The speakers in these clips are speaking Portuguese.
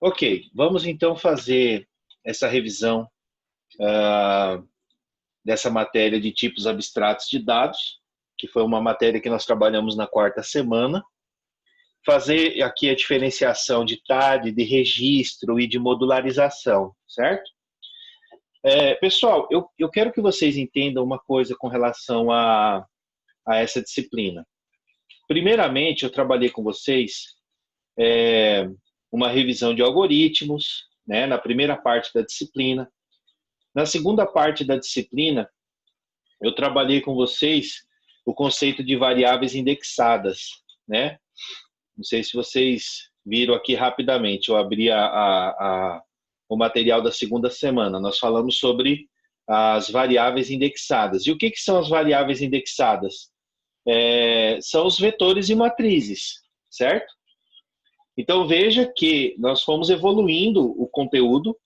Ok, vamos então fazer essa revisão ah, dessa matéria de tipos abstratos de dados, que foi uma matéria que nós trabalhamos na quarta semana. Fazer aqui a diferenciação de TAD, de registro e de modularização, certo? Pessoal, eu quero que vocês entendam uma coisa com relação a essa disciplina. Primeiramente, eu trabalhei com vocês uma revisão de algoritmos, né, na primeira parte da disciplina. Na segunda parte da disciplina, eu trabalhei com vocês o conceito de variáveis indexadas, né? Não sei se vocês viram aqui rapidamente, eu abri o material da segunda semana. Nós falamos sobre as variáveis indexadas. E o que são as variáveis indexadas? São os vetores e matrizes, certo? Então veja que nós fomos evoluindo o conteúdo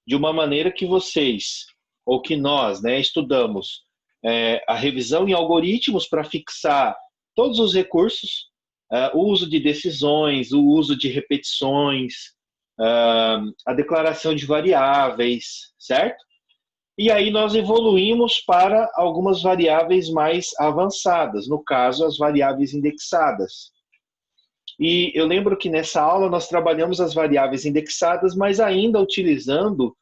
de uma maneira que vocês, ou que nós, né, estudamos a revisão em algoritmos para fixar todos os recursos, o uso de decisões, o uso de repetições, a declaração de variáveis, certo? E aí nós evoluímos para algumas variáveis mais avançadas, no caso, as variáveis indexadas. E eu lembro que nessa aula nós trabalhamos as variáveis indexadas, mas ainda utilizando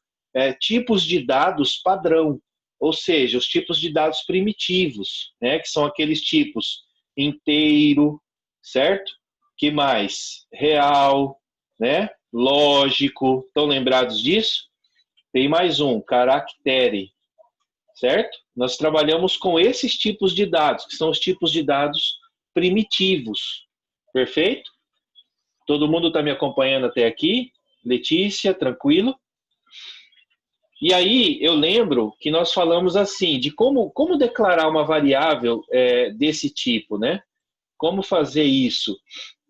tipos de dados padrão, ou seja, os tipos de dados primitivos, né, que são aqueles tipos inteiro, certo? Que mais? Real, né? Lógico. Estão lembrados disso? Tem mais um, caractere, certo? Nós trabalhamos com esses tipos de dados, que são os tipos de dados primitivos. Perfeito? Todo mundo está me acompanhando até aqui? Letícia, tranquilo? E aí eu lembro que nós falamos assim, de como declarar uma variável desse tipo, né? Como fazer isso?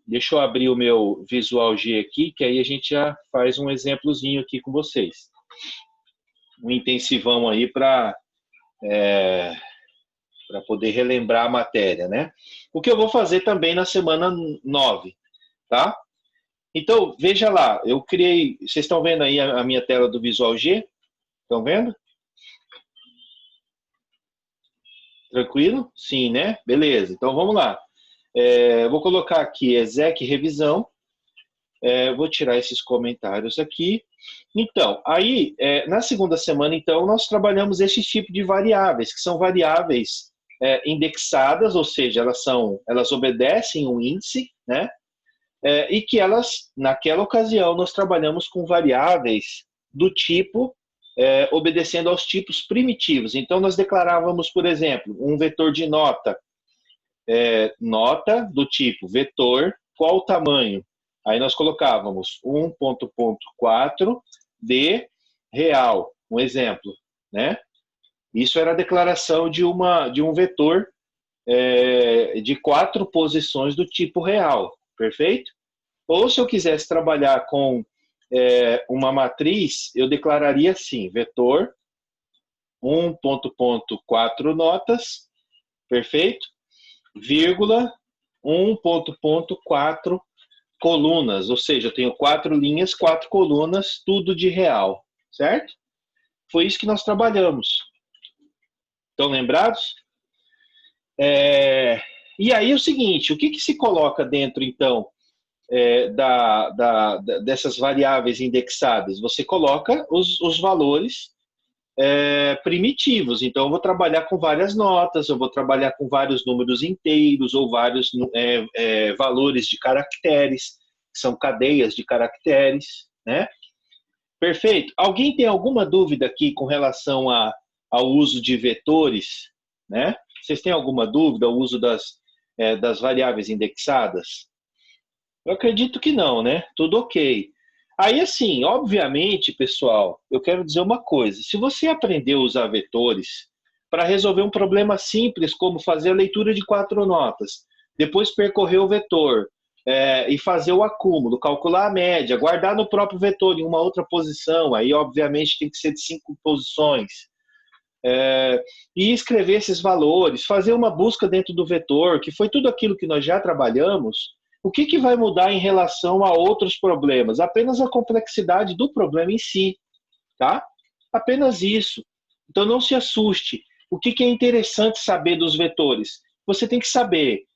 Deixa eu abrir o meu Visual G aqui, que aí a gente já faz um exemplozinho aqui com vocês. Um intensivão aí para poder relembrar a matéria, né? O que eu vou fazer também na semana 9, tá? Então, veja lá, eu criei... Vocês estão vendo aí a minha tela do Visual G? Estão vendo? Tranquilo? Sim, né? Beleza, então vamos lá. Vou colocar aqui exec revisão. Vou tirar esses comentários aqui. Então, aí, na segunda semana, então, nós trabalhamos esse tipo de variáveis, que são variáveis indexadas, ou seja, elas obedecem um índice, né? E que elas, naquela ocasião, nós trabalhamos com variáveis do tipo obedecendo aos tipos primitivos. Então, nós declarávamos, por exemplo, um vetor de nota, nota do tipo vetor, qual o tamanho? Aí nós colocávamos 1.4 de real, um exemplo, né? Isso era a declaração de um vetor de 4 posições do tipo real, perfeito? Ou se eu quisesse trabalhar com uma matriz, eu declararia assim, vetor 1.4 notas, perfeito? Vírgula 1.4 colunas, ou seja, eu tenho 4 linhas, 4 colunas, tudo de real, certo? Foi isso que nós trabalhamos. Estão lembrados? E aí o seguinte, o que se coloca dentro, então, dessas variáveis indexadas? Você coloca os valores primitivos. Então, eu vou trabalhar com várias notas, eu vou trabalhar com vários números inteiros ou vários valores de caracteres, que são cadeias de caracteres, né? Perfeito. Alguém tem alguma dúvida aqui com relação ao uso de vetores, né? Vocês têm alguma dúvida ao uso das variáveis indexadas? Eu acredito que não, né? Tudo ok. Aí, assim, obviamente, pessoal, eu quero dizer uma coisa. Se você aprendeu a usar vetores para resolver um problema simples, como fazer a leitura de 4 notas, depois percorrer o vetor e fazer o acúmulo, calcular a média, guardar no próprio vetor em uma outra posição, aí, obviamente, tem que ser de 5 posições, e escrever esses valores, fazer uma busca dentro do vetor, que foi tudo aquilo que nós já trabalhamos. O que vai mudar em relação a outros problemas? Apenas a complexidade do problema em si, tá? Apenas isso. Então não se assuste. O que é interessante saber dos vetores? Você tem que saber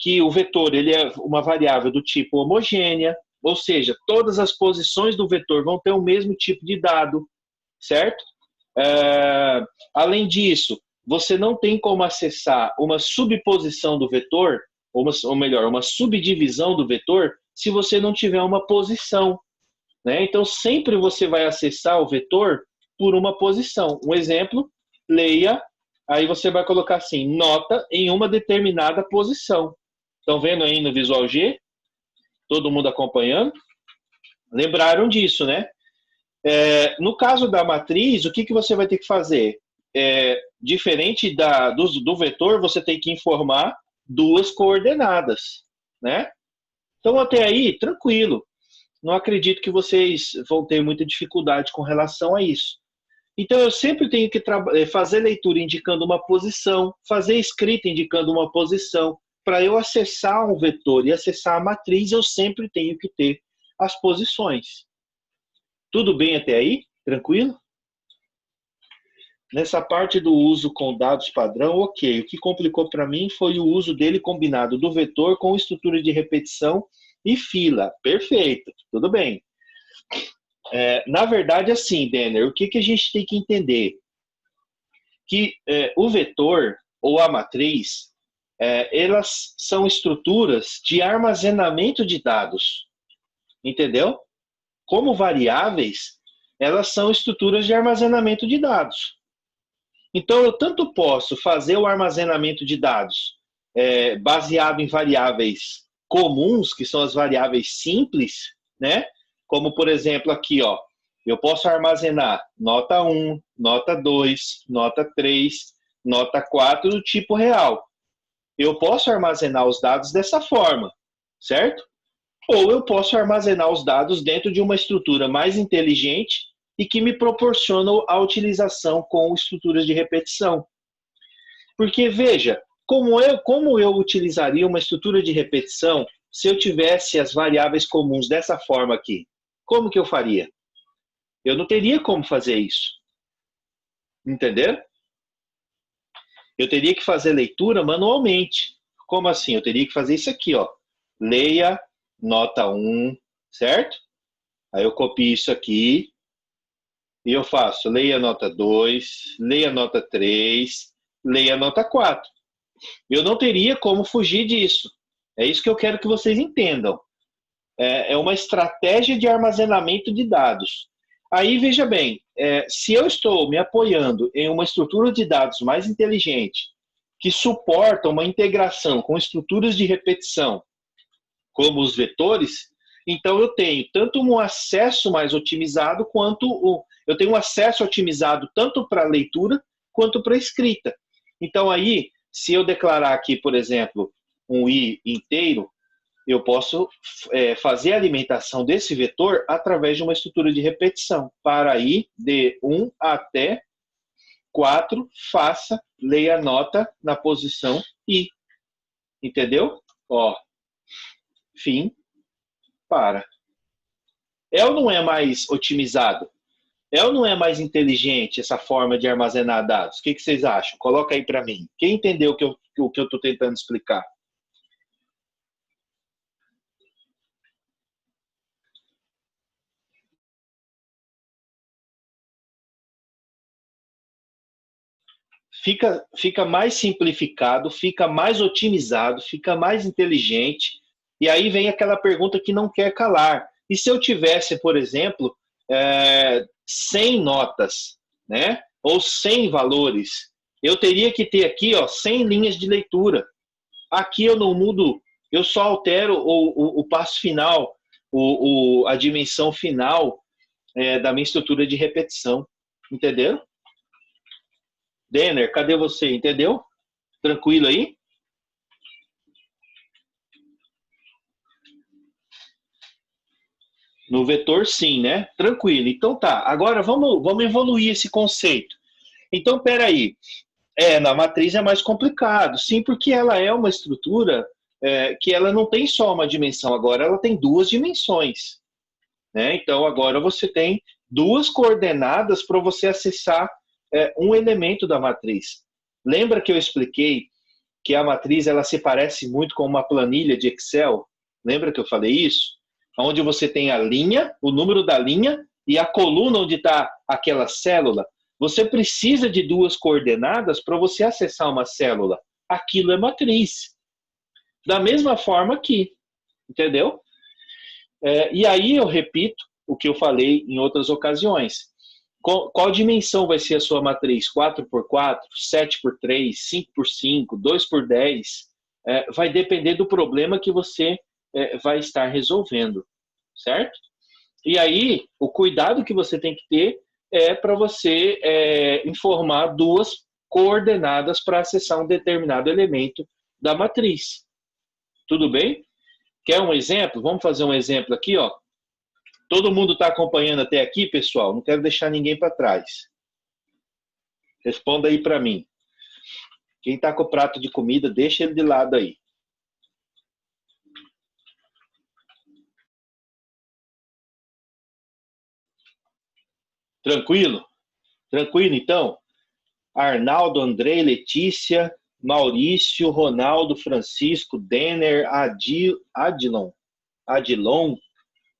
que o vetor ele é uma variável do tipo homogênea, ou seja, todas as posições do vetor vão ter o mesmo tipo de dado, certo? Além disso, você não tem como acessar uma subposição do vetor, ou melhor, uma subdivisão do vetor, se você não tiver uma posição, né? Então, sempre você vai acessar o vetor por uma posição. Um exemplo, leia, aí você vai colocar assim, nota em uma determinada posição. Estão vendo aí no Visual G? Todo mundo acompanhando? Lembraram disso, né? No caso da matriz, o que você vai ter que fazer? Diferente do vetor, você tem que informar duas coordenadas, né? Então, até aí, tranquilo. Não acredito que vocês vão ter muita dificuldade com relação a isso. Então, eu sempre tenho que fazer leitura indicando uma posição, fazer escrita indicando uma posição. Para eu acessar um vetor e acessar a matriz, eu sempre tenho que ter as posições. Tudo bem até aí? Tranquilo? Nessa parte do uso com dados padrão, ok. O que complicou para mim foi o uso dele combinado do vetor com estrutura de repetição e fila. Perfeito, tudo bem. Na verdade, assim, Denner, o que a gente tem que entender? Que o vetor ou a matriz, elas são estruturas de armazenamento de dados. Entendeu? Como variáveis, elas são estruturas de armazenamento de dados. Então, eu tanto posso fazer o armazenamento de dados baseado em variáveis comuns, que são as variáveis simples, né? Como, por exemplo, aqui, ó, eu posso armazenar nota 1, nota 2, nota 3, nota 4 do tipo real. Eu posso armazenar os dados dessa forma, certo? Ou eu posso armazenar os dados dentro de uma estrutura mais inteligente e que me proporciona a utilização com estruturas de repetição. Porque, veja, como eu utilizaria uma estrutura de repetição se eu tivesse as variáveis comuns dessa forma aqui? Como que eu faria? Eu não teria como fazer isso. Entendeu? Eu teria que fazer leitura manualmente. Como assim? Eu teria que fazer isso aqui, ó. Leia nota 1, certo? Aí eu copio isso aqui e eu faço leia nota 2, leia nota 3, leia nota 4. Eu não teria como fugir disso. É isso que eu quero que vocês entendam. É uma estratégia de armazenamento de dados. Aí, veja bem, se eu estou me apoiando em uma estrutura de dados mais inteligente, que suporta uma integração com estruturas de repetição, como os vetores, então eu tenho tanto um acesso mais otimizado, eu tenho um acesso otimizado tanto para leitura quanto para escrita. Então aí, se eu declarar aqui, por exemplo, um i inteiro, eu posso fazer a alimentação desse vetor através de uma estrutura de repetição. Para i de 1 até 4, faça, leia a nota na posição i. Entendeu? Ó, fim, para. É ou não é mais otimizado? É ou não é mais inteligente essa forma de armazenar dados? O que vocês acham? Coloca aí para mim. Quem entendeu o que eu estou tentando explicar? Fica mais simplificado, fica mais otimizado, fica mais inteligente. E aí vem aquela pergunta que não quer calar. E se eu tivesse, por exemplo, 100 notas, né? Ou 100 valores? Eu teria que ter aqui, ó, 100 linhas de leitura. Aqui eu não mudo, eu só altero o passo final, a dimensão final da minha estrutura de repetição. Entenderam? Denner, cadê você? Entendeu? Tranquilo aí? No vetor, sim, né? Tranquilo. Então tá. Agora vamos evoluir esse conceito. Então, peraí. Na matriz é mais complicado. Sim, porque ela é uma estrutura que ela não tem só uma dimensão, agora ela tem duas dimensões. Né? Então, agora você tem duas coordenadas para você acessar um elemento da matriz. Lembra que eu expliquei que a matriz ela se parece muito com uma planilha de Excel? Lembra que eu falei isso? Onde você tem a linha, o número da linha e a coluna onde está aquela célula. Você precisa de duas coordenadas para você acessar uma célula. Aquilo é matriz. Da mesma forma aqui, entendeu? E aí eu repito o que eu falei em outras ocasiões. Qual dimensão vai ser a sua matriz? 4x4, 7x3, 5x5, 2x10? Vai depender do problema que você vai estar resolvendo, certo? E aí, o cuidado que você tem que ter é para você informar duas coordenadas para acessar um determinado elemento da matriz. Tudo bem? Quer um exemplo? Vamos fazer um exemplo aqui, ó. Todo mundo está acompanhando até aqui, pessoal? Não quero deixar ninguém para trás. Responda aí para mim. Quem está com o prato de comida, deixa ele de lado aí. Tranquilo? Tranquilo, então? Arnaldo, Andrei, Letícia, Maurício, Ronaldo, Francisco, Denner, Adilon,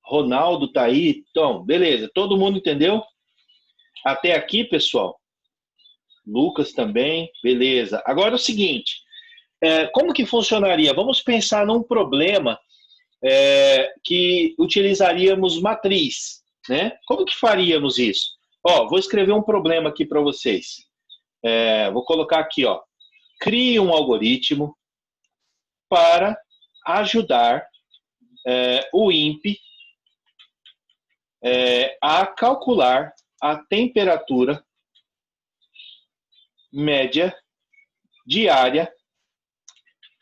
Ronaldo tá aí. Então, beleza. Todo mundo entendeu? Até aqui, pessoal? Lucas também. Beleza. Agora é o seguinte. Como que funcionaria? Vamos pensar num problema que utilizaríamos matriz, né? Como que faríamos isso? Vou escrever um problema aqui para vocês. Vou colocar aqui, ó. Crie um algoritmo para ajudar o INPE a calcular a temperatura média diária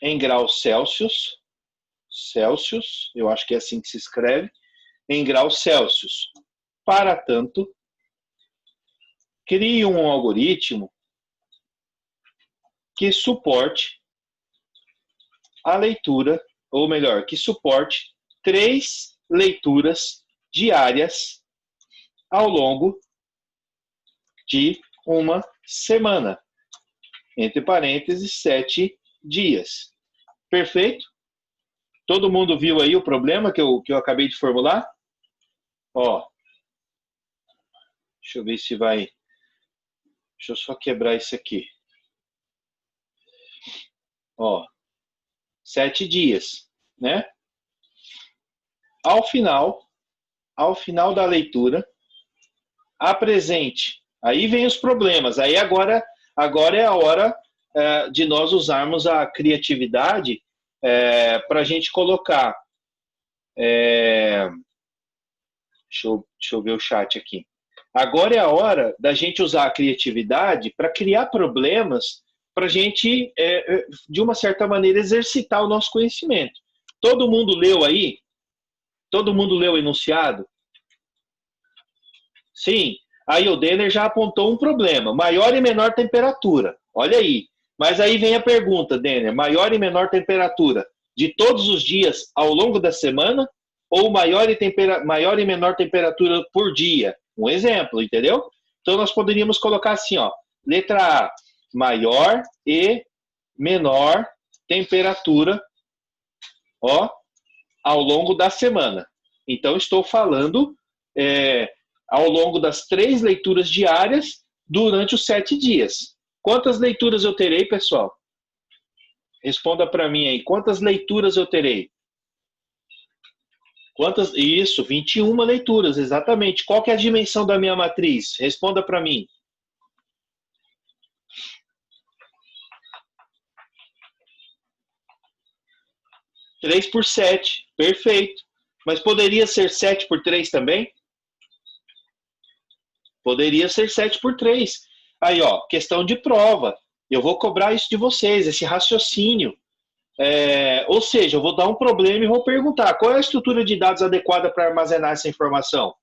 em graus Celsius, eu acho que é assim que se escreve, em graus Celsius. Para tanto, crie um algoritmo que suporte a leitura, ou melhor, que suporte 3 leituras diárias ao longo de uma semana. Entre parênteses, 7 dias. Perfeito? Todo mundo viu aí o problema que eu acabei de formular? Deixa eu ver se vai... Deixa eu só quebrar isso aqui. 7 dias, né? Ao final da leitura, apresente. Aí vem os problemas. Aí agora é a hora de nós usarmos a criatividade para a gente colocar. Deixa eu ver o chat aqui. Agora é a hora da gente usar a criatividade para criar problemas para a gente, de uma certa maneira, exercitar o nosso conhecimento. Todo mundo leu aí? Todo mundo leu o enunciado? Sim. Aí o Denner já apontou um problema. Maior e menor temperatura. Olha aí. Mas aí vem a pergunta, Denner. Maior e menor temperatura de todos os dias ao longo da semana ou maior e menor temperatura por dia? Um exemplo, entendeu? Então nós poderíamos colocar assim, ó. Letra A. Maior e menor temperatura, ao longo da semana. Então estou falando ao longo das 3 leituras diárias durante os 7 dias. Quantas leituras eu terei, pessoal? Responda para mim aí. Quantas leituras eu terei? Isso, 21 leituras, exatamente. Qual que é a dimensão da minha matriz? Responda para mim. 3 por 7, perfeito. Mas poderia ser 7 por 3 também? Poderia ser 7 por 3. Aí, questão de prova. Eu vou cobrar isso de vocês, esse raciocínio. Ou seja, eu vou dar um problema e vou perguntar qual é a estrutura de dados adequada para armazenar essa informação.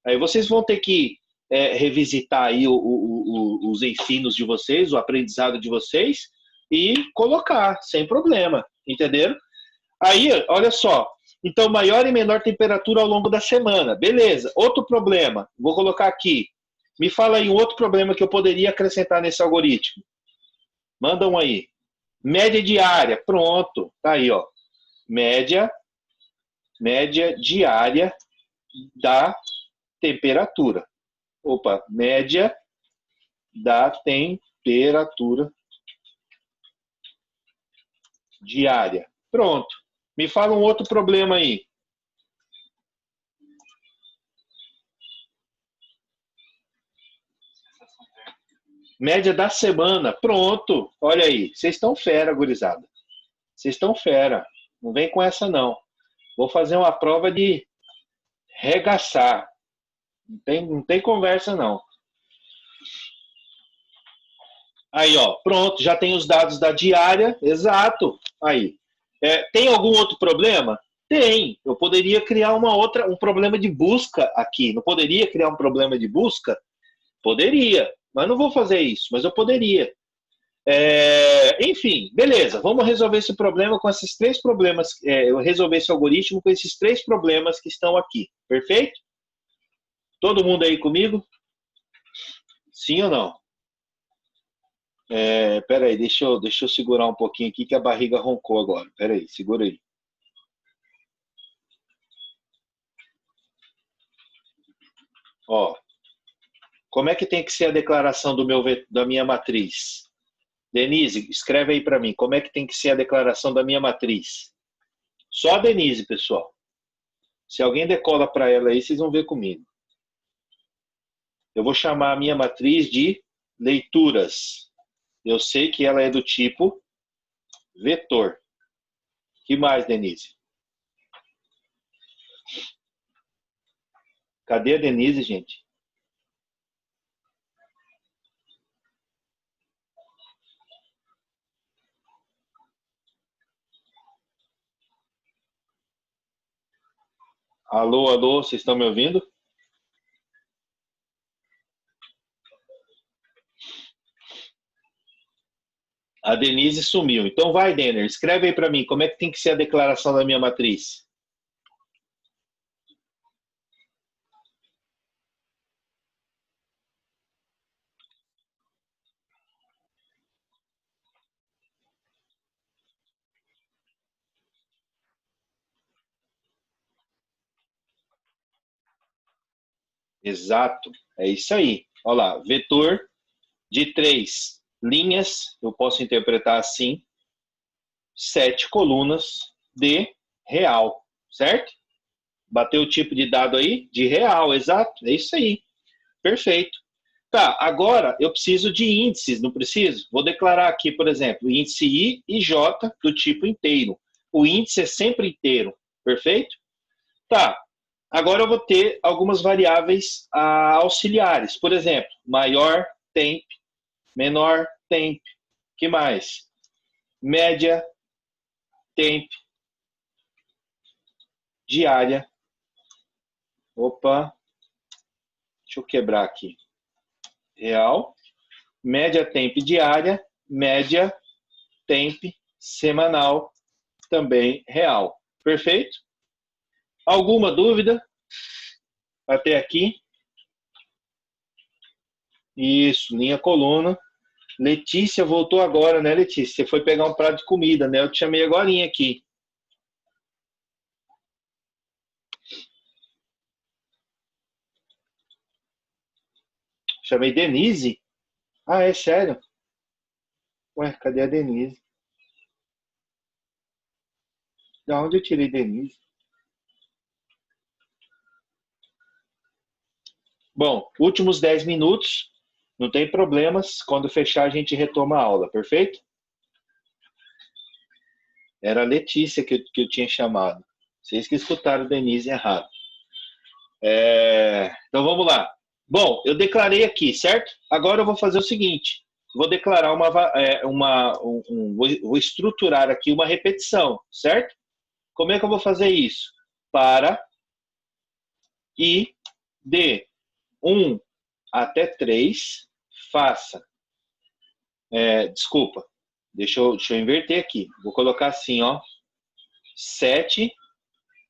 Aí vocês vão ter que revisitar aí os ensinos de vocês, o aprendizado de vocês, e colocar, sem problema, entenderam? Aí, olha só, então maior e menor temperatura ao longo da semana, beleza. Outro problema, vou colocar aqui, me fala aí um outro problema que eu poderia acrescentar nesse algoritmo. Manda um aí. Média diária, pronto, tá aí, ó. Média diária da temperatura. Opa, média da temperatura diária. Pronto. Me fala um outro problema aí. Média da semana. Pronto. Olha aí. Vocês estão fera, gurizada. Vocês estão fera. Não vem com essa, não. Vou fazer uma prova de regaçar. Não tem conversa, não. Aí, ó. Pronto. Já tem os dados da diária. Exato. Aí. Tem algum outro problema? Tem. Eu poderia criar um problema de busca aqui. Não poderia criar um problema de busca? Poderia. Mas não vou fazer isso. Mas eu poderia. Enfim, beleza. Vamos resolver esse problema com esses três problemas. Eu resolver esse algoritmo com esses três problemas que estão aqui. Perfeito? Todo mundo aí comigo? Sim ou não? Peraí, deixa eu segurar um pouquinho aqui que a barriga roncou agora. Peraí, segura aí. Ó, como é que tem que ser a declaração da minha matriz? Denise, escreve aí para mim. Como é que tem que ser a declaração da minha matriz? Só a Denise, pessoal. Se alguém decola para ela aí, vocês vão ver comigo. Eu vou chamar a minha matriz de leituras. Eu sei que ela é do tipo vetor. Que mais, Denise? Cadê a Denise, gente? Alô, alô, vocês estão me ouvindo? A Denise sumiu. Então vai, Denner, escreve aí para mim como é que tem que ser a declaração da minha matriz. Exato, é isso aí. Olha lá, vetor de 3 linhas, eu posso interpretar assim, 7 colunas de real, certo? Bateu o tipo de dado aí? De real, exato, é isso aí. Perfeito. Tá, agora eu preciso de índices, não preciso? Vou declarar aqui, por exemplo, índice I e J do tipo inteiro. O índice é sempre inteiro, perfeito? Tá, agora eu vou ter algumas variáveis auxiliares. Por exemplo, maior temp, menor temp. Que mais? Média temp, diária. Opa, deixa eu quebrar aqui. Real, média temp diária, média temp semanal, também real. Perfeito? Alguma dúvida até aqui? Isso, linha coluna. Letícia voltou agora, né, Letícia? Você foi pegar um prato de comida, né? Eu te chamei agorinha aqui. Chamei Denise? Ah, é sério? Ué, cadê a Denise? Da onde eu tirei Denise? Bom, últimos 10 minutos, não tem problemas. Quando fechar, a gente retoma a aula, perfeito? Era a Letícia que eu tinha chamado. Vocês que escutaram Denise errado. Então vamos lá. Bom, eu declarei aqui, certo? Agora eu vou fazer o seguinte: vou declarar vou estruturar aqui uma repetição, certo? Como é que eu vou fazer isso? Para e de 1 até 3, faça. Desculpa. Deixa eu inverter aqui. Vou colocar assim, ó. 7,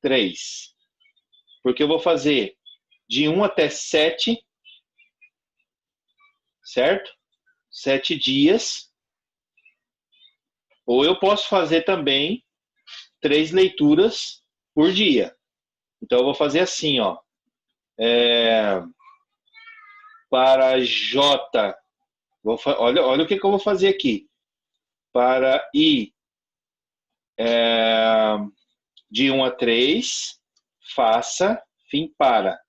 3. Porque eu vou fazer de 1 até 7, certo? 7 dias. Ou eu posso fazer também 3 leituras por dia. Então eu vou fazer assim, ó. Para J, olha o que eu vou fazer aqui. Para I, de 1 a 3, faça, fim, para.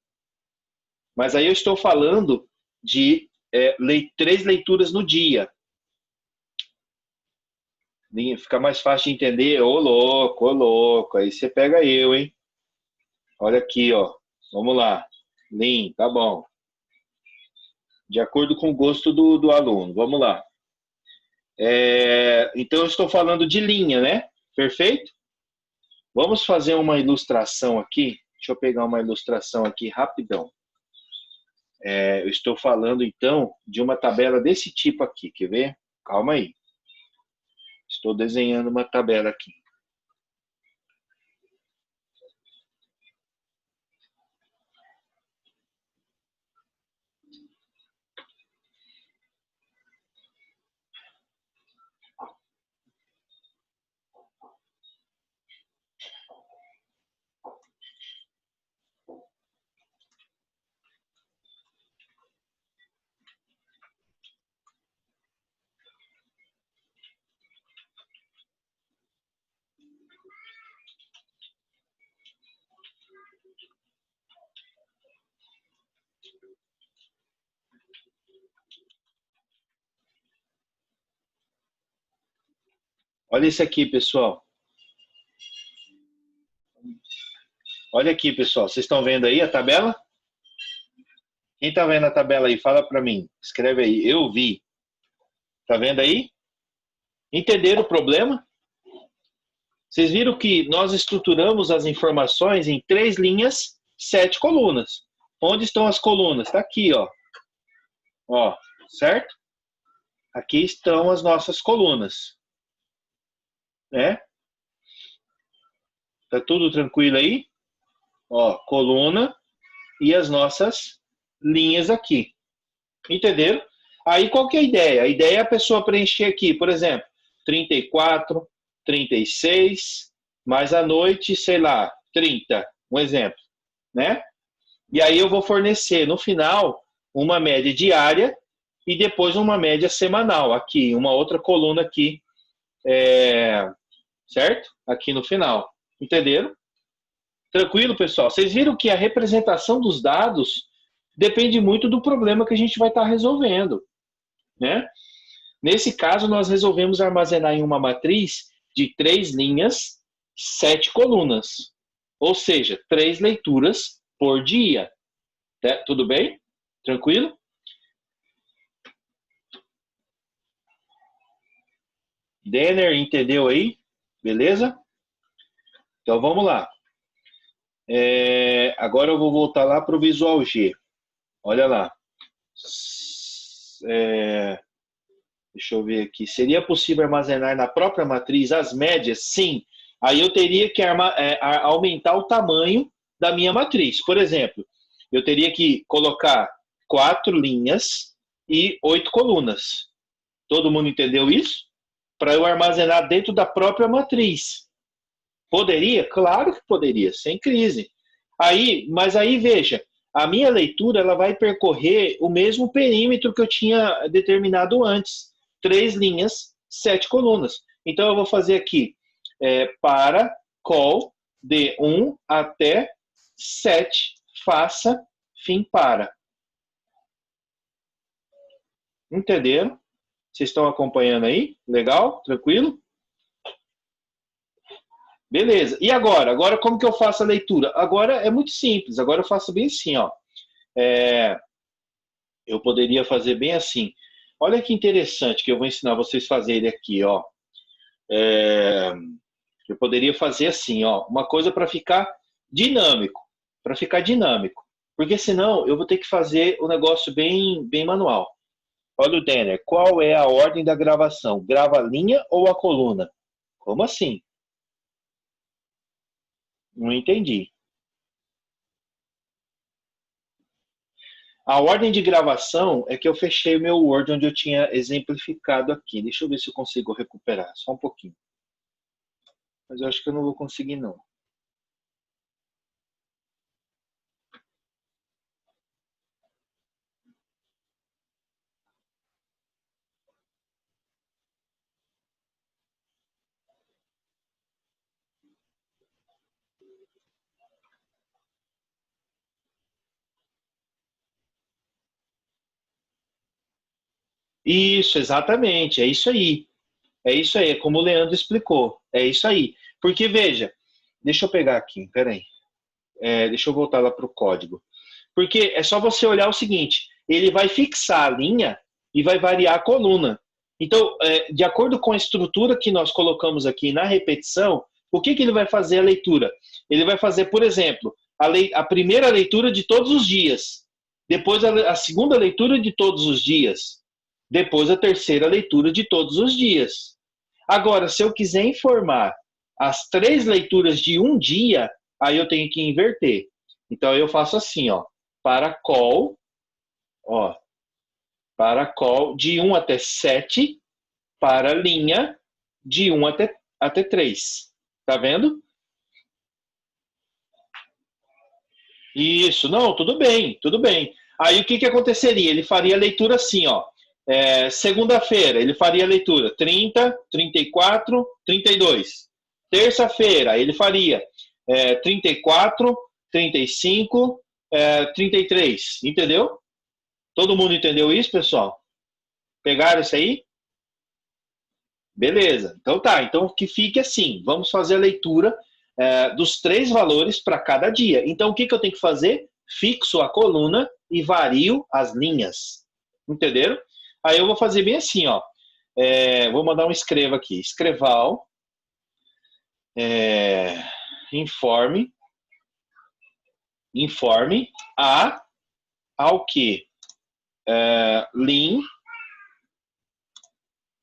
Mas aí eu estou falando de 3 leituras no dia. Fica mais fácil de entender. Ô louco, ô louco. Aí você pega eu, hein? Olha aqui, ó. Vamos lá. Lean, tá bom. De acordo com o gosto do aluno. Vamos lá. Então, eu estou falando de linha, né? Perfeito? Vamos fazer uma ilustração aqui. Deixa eu pegar uma ilustração aqui rapidão. Eu estou falando, então, de uma tabela desse tipo aqui. Quer ver? Calma aí. Estou desenhando uma tabela aqui. Olha isso aqui, pessoal. Olha aqui, pessoal. Vocês estão vendo aí a tabela? Quem está vendo a tabela aí? Fala para mim. Escreve aí. Eu vi. Tá vendo aí? Entenderam o problema? Vocês viram que nós estruturamos as informações em 3 linhas, 7 colunas. Onde estão as colunas? Está aqui, ó. Ó, certo? Aqui estão as nossas colunas. Né? Tá tudo tranquilo aí? Ó, coluna e as nossas linhas aqui. Entenderam? Aí qual que é a ideia? A ideia é a pessoa preencher aqui, por exemplo, 34, 36, mais à noite, sei lá, 30, um exemplo, né? E aí eu vou fornecer no final uma média diária e depois uma média semanal aqui, uma outra coluna aqui, certo? Aqui no final. Entenderam? Tranquilo, pessoal? Vocês viram que a representação dos dados depende muito do problema que a gente vai estar resolvendo, né? Nesse caso, nós resolvemos armazenar em uma matriz de 3 linhas, 7 colunas. Ou seja, 3 leituras por dia. Tudo bem? Tranquilo? Denner, entendeu aí? Beleza? Então, vamos lá. Agora eu vou voltar lá para o Visual G. Olha lá. Deixa eu ver aqui. Seria possível armazenar na própria matriz as médias? Sim. Aí eu teria que aumentar o tamanho da minha matriz. Por exemplo, eu teria que colocar 4 linhas e 8 colunas. Todo mundo entendeu isso? Para eu armazenar dentro da própria matriz. Poderia? Claro que poderia, sem crise. Mas aí, veja, a minha leitura ela vai percorrer o mesmo perímetro que eu tinha determinado antes. 3 linhas, 7 colunas. Então, eu vou fazer aqui para call de 1 até 7, faça, fim, para. Entenderam? Vocês estão acompanhando aí? Legal? Tranquilo? Beleza. E agora? Agora como que eu faço a leitura? Agora é muito simples. Agora eu faço bem assim, ó. Eu poderia fazer bem assim. Olha que interessante que eu vou ensinar vocês a fazerem aqui, ó. Eu poderia fazer assim, ó. Uma coisa para ficar dinâmico. Porque senão eu vou ter que fazer o negócio bem manual. Olha o Denner. Qual é a ordem da gravação? Grava a linha ou a coluna? Como assim? Não entendi. A ordem de gravação é que eu fechei o meu Word onde eu tinha exemplificado aqui. Deixa eu ver se eu consigo recuperar. Só um pouquinho. Mas eu acho que eu não vou conseguir, não. Isso, exatamente. É isso aí. É isso aí. É como o Leandro explicou. É isso aí. Porque, veja, deixa eu pegar aqui, peraí. Deixa eu voltar lá para o código. Porque é só você olhar o seguinte: ele vai fixar a linha e vai variar a coluna. Então, de acordo com a estrutura que nós colocamos aqui na repetição, o que ele vai fazer a leitura? Ele vai fazer, por exemplo, a primeira leitura de todos os dias, depois a segunda leitura de todos os dias, depois a terceira leitura de todos os dias. Agora, se eu quiser informar as 3 leituras de um dia, aí eu tenho que inverter. Então eu faço assim, ó, para call, ó, para call de 1 até 7, para linha de 1 até 3. Tá vendo? Isso, não, tudo bem, tudo bem. Aí o que aconteceria? Ele faria a leitura assim, ó. Segunda-feira, ele faria a leitura 30, 34, 32. Terça-feira, ele faria 34, 35, 33. Entendeu? Todo mundo entendeu isso, pessoal? Pegaram isso aí? Beleza. Então tá. Então que fique assim. Vamos fazer a leitura dos 3 valores para cada dia. Então o que eu tenho que fazer? Fixo a coluna e vario as linhas. Entenderam? Aí eu vou fazer bem assim, ó. Vou mandar um escreva aqui. Escreval. Informe. Informe ao que? Lin.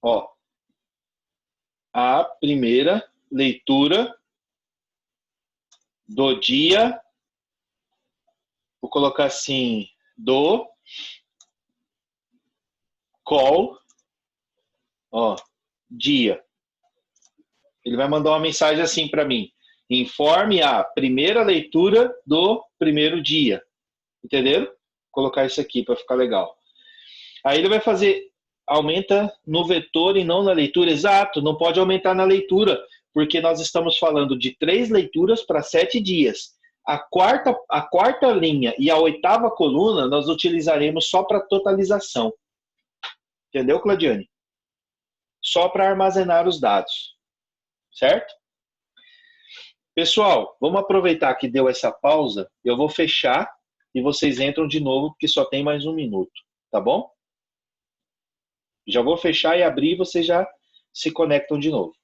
Ó. A primeira leitura do dia. Vou colocar assim, do call, ó, dia. Ele vai mandar uma mensagem assim para mim: informe a primeira leitura do primeiro dia. Entenderam? Vou colocar isso aqui para ficar legal. Aí ele vai fazer, aumenta no vetor e não na leitura. Exato, não pode aumentar na leitura, porque nós estamos falando de 3 leituras para 7 dias. A quarta linha e a 8ª coluna nós utilizaremos só para totalização. Entendeu, Claudiane? Só para armazenar os dados. Certo? Pessoal, vamos aproveitar que deu essa pausa. Eu vou fechar e vocês entram de novo, porque só tem mais 1 minuto. Tá bom? Já vou fechar e abrir e vocês já se conectam de novo.